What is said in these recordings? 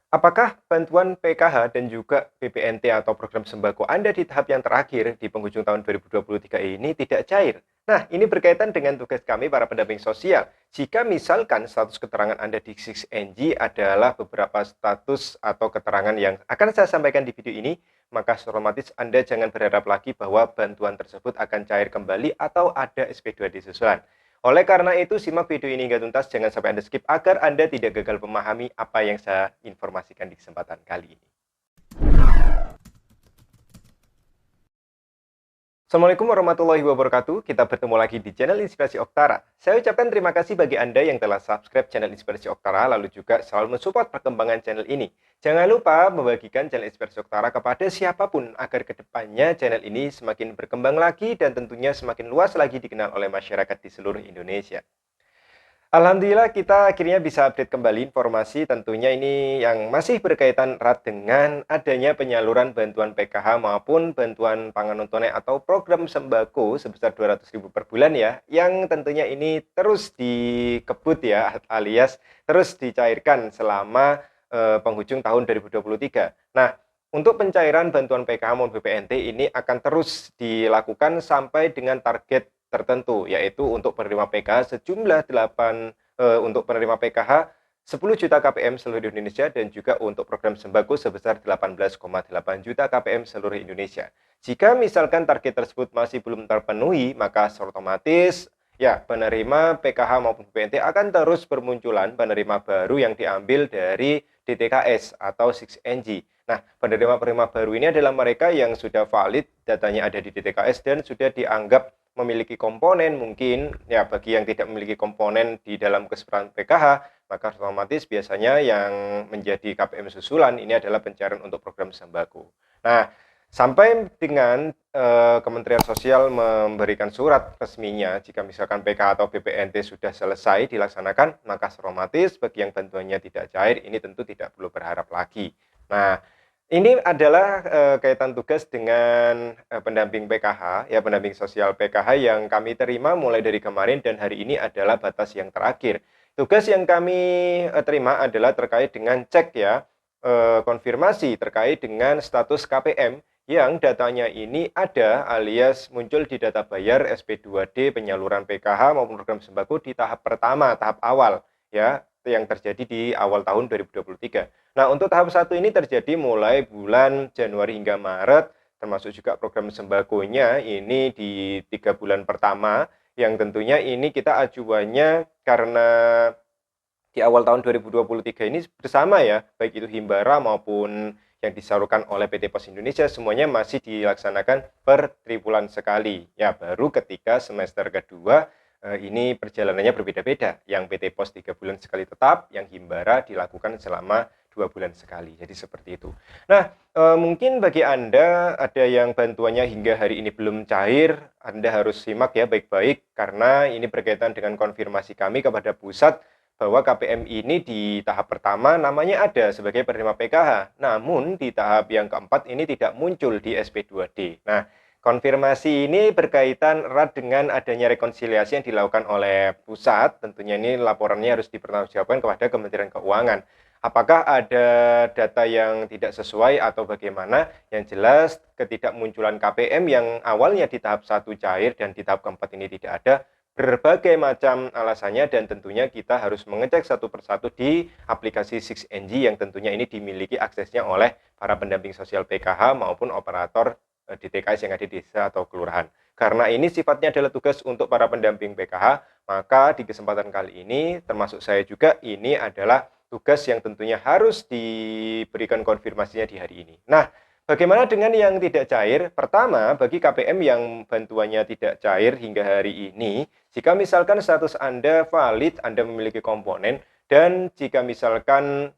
Apakah bantuan PKH dan juga BPNT atau program sembako Anda di tahap yang terakhir di penghujung tahun 2023 ini tidak cair? Nah, ini berkaitan dengan tugas kami para pendamping sosial. Jika misalkan status keterangan Anda di 6NG adalah beberapa status atau keterangan yang akan saya sampaikan di video ini, maka otomatis Anda jangan berharap lagi bahwa bantuan tersebut akan cair kembali atau ada SP2D susulan. Oleh karena itu, simak video ini hingga tuntas, jangan sampai Anda skip agar Anda tidak gagal memahami apa yang saya informasikan di kesempatan kali ini. Assalamualaikum warahmatullahi wabarakatuh. Kita bertemu lagi di channel Inspirasi Oktara. Saya ucapkan terima kasih bagi Anda yang telah subscribe channel Inspirasi Oktara, lalu juga selalu mensupport perkembangan channel ini. Jangan lupa membagikan channel Inspirasi Oktara kepada siapapun agar kedepannya channel ini semakin berkembang lagi dan tentunya semakin luas lagi dikenal oleh masyarakat di seluruh Indonesia. Alhamdulillah kita akhirnya bisa update kembali informasi, tentunya ini yang masih berkaitan erat dengan adanya penyaluran bantuan PKH maupun bantuan pangan non-tunai atau program sembako sebesar 200.000 per bulan ya, yang tentunya ini terus dikebut ya, alias terus dicairkan selama penghujung tahun 2023. Nah, untuk pencairan bantuan PKH maupun BPNT ini akan terus dilakukan sampai dengan target tertentu, yaitu untuk penerima PKH sejumlah 8 untuk penerima PKH 10 juta KPM seluruh Indonesia dan juga untuk program sembako sebesar 18,8 juta KPM seluruh Indonesia. Jika misalkan target tersebut masih belum terpenuhi, maka otomatis ya penerima PKH maupun BPNT akan terus bermunculan penerima baru yang diambil dari DTKS atau 6NG. Nah, penerima-penerima baru ini adalah mereka yang sudah valid, datanya ada di DTKS dan sudah dianggap memiliki komponen, mungkin ya bagi yang tidak memiliki komponen di dalam kesepakatan PKH, maka otomatis biasanya yang menjadi KPM susulan ini adalah pencairan untuk program sembako. Nah, sampai dengan Kementerian Sosial memberikan surat resminya jika misalkan PKH atau BPNT sudah selesai dilaksanakan, maka otomatis bagi yang bantuannya tidak cair ini tentu tidak perlu berharap lagi. Nah, ini adalah kaitan tugas dengan pendamping PKH, ya pendamping sosial PKH yang kami terima mulai dari kemarin dan hari ini adalah batas yang terakhir. Tugas yang kami terima adalah terkait dengan cek ya, konfirmasi terkait dengan status KPM yang datanya ini ada alias muncul di data bayar SP2D penyaluran PKH maupun program sembako di tahap pertama, tahap awal ya, yang terjadi di awal tahun 2023. Nah, untuk tahap 1 ini terjadi mulai bulan Januari hingga Maret, termasuk juga program sembakonya ini di 3 bulan pertama, yang tentunya ini kita ajuannya karena di awal tahun 2023 ini bersama ya, baik itu Himbara maupun yang disalurkan oleh PT Pos Indonesia, semuanya masih dilaksanakan per triwulan sekali. Ya, baru ketika semester kedua ini perjalanannya berbeda-beda. Yang PT Pos 3 bulan sekali tetap, yang Himbara dilakukan selama 2 bulan sekali. Jadi seperti itu. Nah, mungkin bagi Anda ada yang bantuannya hingga hari ini belum cair, Anda harus simak ya baik-baik karena ini berkaitan dengan konfirmasi kami kepada pusat bahwa KPM ini di tahap pertama namanya ada sebagai penerima PKH, namun di tahap yang keempat ini tidak muncul di SP2D. Nah, konfirmasi ini berkaitan erat dengan adanya rekonsiliasi yang dilakukan oleh pusat, tentunya ini laporannya harus dipertanggungjawabkan kepada Kementerian Keuangan. Apakah ada data yang tidak sesuai atau bagaimana? Yang jelas ketidakmunculan KPM yang awalnya di tahap 1 cair dan di tahap keempat ini tidak ada, berbagai macam alasannya dan tentunya kita harus mengecek satu persatu di aplikasi 6NG yang tentunya ini dimiliki aksesnya oleh para pendamping sosial PKH maupun operator DTKS yang ada di desa atau kelurahan. Karena ini sifatnya adalah tugas untuk para pendamping PKH, maka di kesempatan kali ini termasuk saya juga ini adalah tugas yang tentunya harus diberikan konfirmasinya di hari ini. Nah, bagaimana dengan yang tidak cair? Pertama, bagi KPM yang bantuannya tidak cair hingga hari ini, jika misalkan status Anda valid, Anda memiliki komponen, dan jika misalkan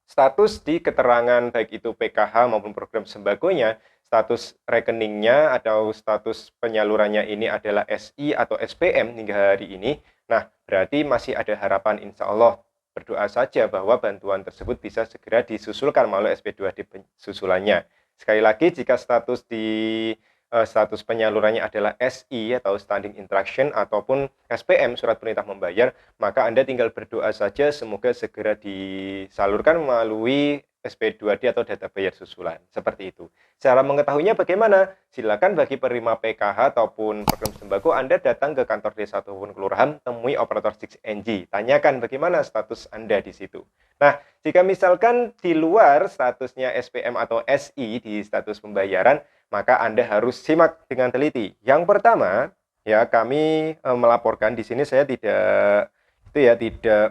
status di keterangan baik itu PKH maupun program sembakonya, status rekeningnya atau status penyalurannya ini adalah SI atau SPM hingga hari ini, nah berarti masih ada harapan insya Allah. Berdoa saja bahwa bantuan tersebut bisa segera disusulkan melalui SP2D susulannya. Sekali lagi, jika status di status penyalurannya adalah SI atau Standing Instruction ataupun SPM, Surat Perintah Membayar, maka Anda tinggal berdoa saja semoga segera disalurkan melalui SP2D atau data bayar susulan. Seperti itu. Cara mengetahuinya bagaimana? Silakan bagi penerima PKH ataupun program sembako Anda datang ke kantor desa ataupun kelurahan, temui operator 6NG. Tanyakan bagaimana status Anda di situ. Nah, jika misalkan di luar statusnya SPM atau SI di status pembayaran, maka Anda harus simak dengan teliti. Yang pertama, ya kami melaporkan di sini saya tidak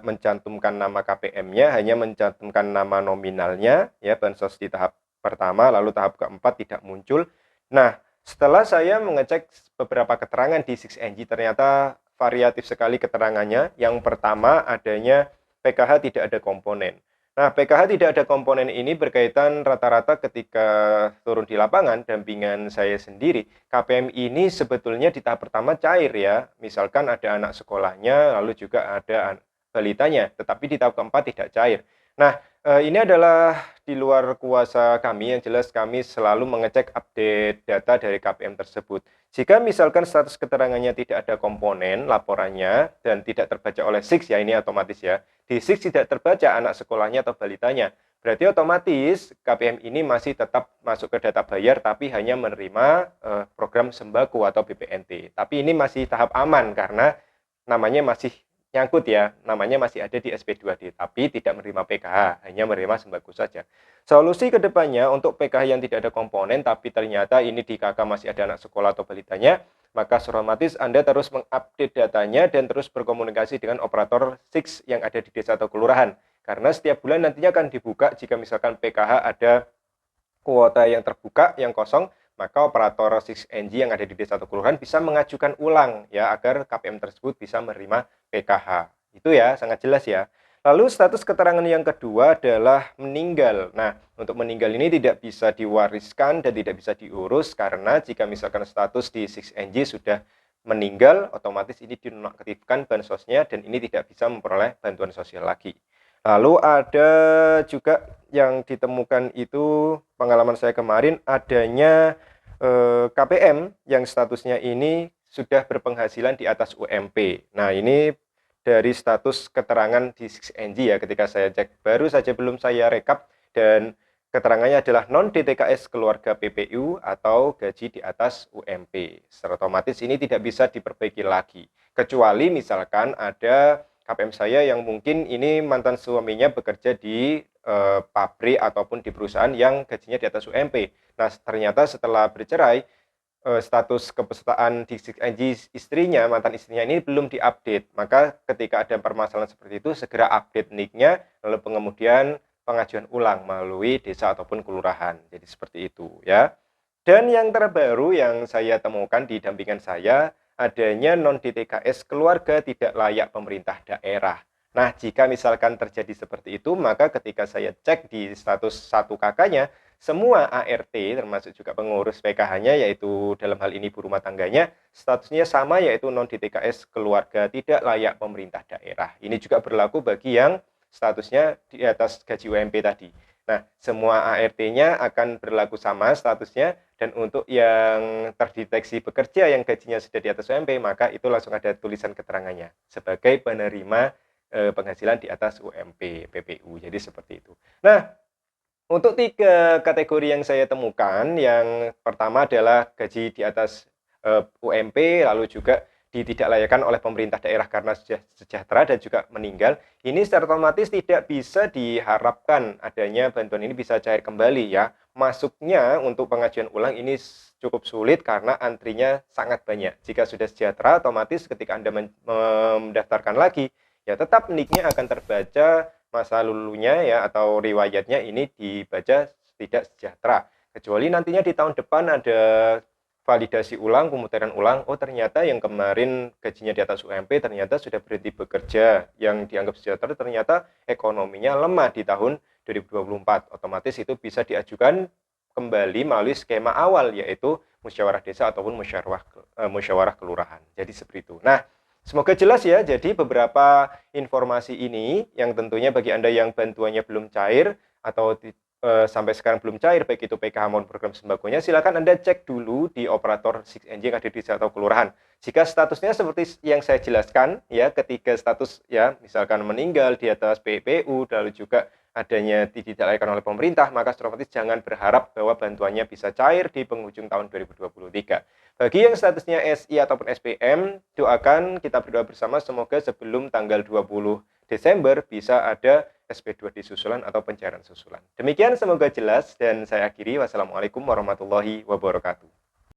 mencantumkan nama KPM-nya, hanya mencantumkan nama nominalnya, ya bansos di tahap pertama, lalu tahap keempat tidak muncul. Nah, setelah saya mengecek beberapa keterangan di 6NG, ternyata variatif sekali keterangannya. Yang pertama adanya PKH tidak ada komponen. Nah, PKH tidak ada komponen ini berkaitan rata-rata ketika turun di lapangan, dampingan saya sendiri, KPM ini sebetulnya di tahap pertama cair ya. Misalkan ada anak sekolahnya, lalu juga ada balitanya, tetapi di tahap keempat tidak cair. Nah, ini adalah di luar kuasa kami, yang jelas kami selalu mengecek update data dari KPM tersebut. Jika misalkan status keterangannya tidak ada komponen laporannya dan tidak terbaca oleh SIX, ya ini otomatis ya, di SIX tidak terbaca anak sekolahnya atau balitanya, berarti otomatis KPM ini masih tetap masuk ke data bayar tapi hanya menerima program sembako atau BPNT. Tapi ini masih tahap aman karena namanya masih nyangkut ya, namanya masih ada di SP2D, tapi tidak menerima PKH, hanya menerima sembako saja. Solusi kedepannya untuk PKH yang tidak ada komponen, tapi ternyata ini di KK masih ada anak sekolah atau balitanya, maka otomatis Anda terus mengupdate datanya dan terus berkomunikasi dengan operator 6 yang ada di desa atau kelurahan. Karena setiap bulan nantinya akan dibuka jika misalkan PKH ada kuota yang terbuka, yang kosong, maka operator 6NG yang ada di desa atau kelurahan bisa mengajukan ulang ya agar KPM tersebut bisa menerima PKH. Itu ya, sangat jelas ya. Lalu status keterangan yang kedua adalah meninggal. Nah, untuk meninggal ini tidak bisa diwariskan dan tidak bisa diurus karena jika misalkan status di 6NG sudah meninggal, otomatis ini dinonaktifkan bansosnya dan ini tidak bisa memperoleh bantuan sosial lagi. Lalu ada juga yang ditemukan itu pengalaman saya kemarin adanya KPM yang statusnya ini sudah berpenghasilan di atas UMP. Nah, ini dari status keterangan di 6NG ya, ketika saya cek baru saja belum saya rekap dan keterangannya adalah non-DTKS keluarga PPU atau gaji di atas UMP. Secara otomatis ini tidak bisa diperbaiki lagi. Kecuali misalkan ada KPM saya yang mungkin ini mantan suaminya bekerja di pabrik ataupun di perusahaan yang gajinya di atas UMP. Nah, ternyata setelah bercerai, status kepesertaan di 6NG istrinya, mantan istrinya ini belum diupdate. Maka ketika ada permasalahan seperti itu, segera update NIK-nya, lalu kemudian pengajuan ulang melalui desa ataupun kelurahan. Jadi seperti itu ya. Dan yang terbaru yang saya temukan di dampingan saya, adanya non-DTKS keluarga tidak layak pemerintah daerah. Nah, jika misalkan terjadi seperti itu, maka ketika saya cek di status 1KK-nya, semua ART, termasuk juga pengurus PKH-nya, yaitu dalam hal ini ibu rumah tangganya, statusnya sama, yaitu non-DTKS keluarga tidak layak pemerintah daerah. Ini juga berlaku bagi yang statusnya di atas gaji UMP tadi. Nah, semua ART-nya akan berlaku sama statusnya, dan untuk yang terdeteksi bekerja yang gajinya sudah di atas UMP, maka itu langsung ada tulisan keterangannya sebagai penerima penghasilan di atas UMP PPU. Jadi seperti itu. Nah, untuk 3 kategori yang saya temukan, yang pertama adalah gaji di atas UMP, lalu juga ditidaklayakkan oleh pemerintah daerah karena sudah sejahtera dan juga meninggal. Ini secara otomatis tidak bisa diharapkan adanya bantuan ini bisa cair kembali ya. Masuknya untuk pengajuan ulang ini cukup sulit karena antrinya sangat banyak. Jika sudah sejahtera, otomatis ketika Anda mendaftarkan lagi, ya tetap NIK-nya akan terbaca masa lalunya ya atau riwayatnya ini dibaca tidak sejahtera. Kecuali nantinya di tahun depan ada validasi ulang, pemutaran ulang, oh ternyata yang kemarin gajinya di atas UMP ternyata sudah berhenti bekerja, yang dianggap sejahtera ternyata ekonominya lemah di tahun 2024. Otomatis itu bisa diajukan kembali melalui skema awal, yaitu musyawarah desa ataupun musyawarah kelurahan. Jadi seperti itu. Nah, semoga jelas ya, jadi beberapa informasi ini yang tentunya bagi Anda yang bantuannya belum cair atau sampai sekarang belum cair, baik itu PKH maupun program sembakonya, silakan Anda cek dulu di operator 6NJ yang ada di desa atau kelurahan. Jika statusnya seperti yang saya jelaskan, ya, ketika status ya misalkan meninggal di atas PPU, lalu juga adanya tidak dilakukan oleh pemerintah, maka otomatis jangan berharap bahwa bantuannya bisa cair di penghujung tahun 2023. Bagi yang statusnya SI ataupun SPM, doakan kita berdoa bersama semoga sebelum tanggal 20 Desember bisa ada SP2D susulan atau pencairan susulan. Demikian semoga jelas dan saya akhiri. Wassalamualaikum warahmatullahi wabarakatuh.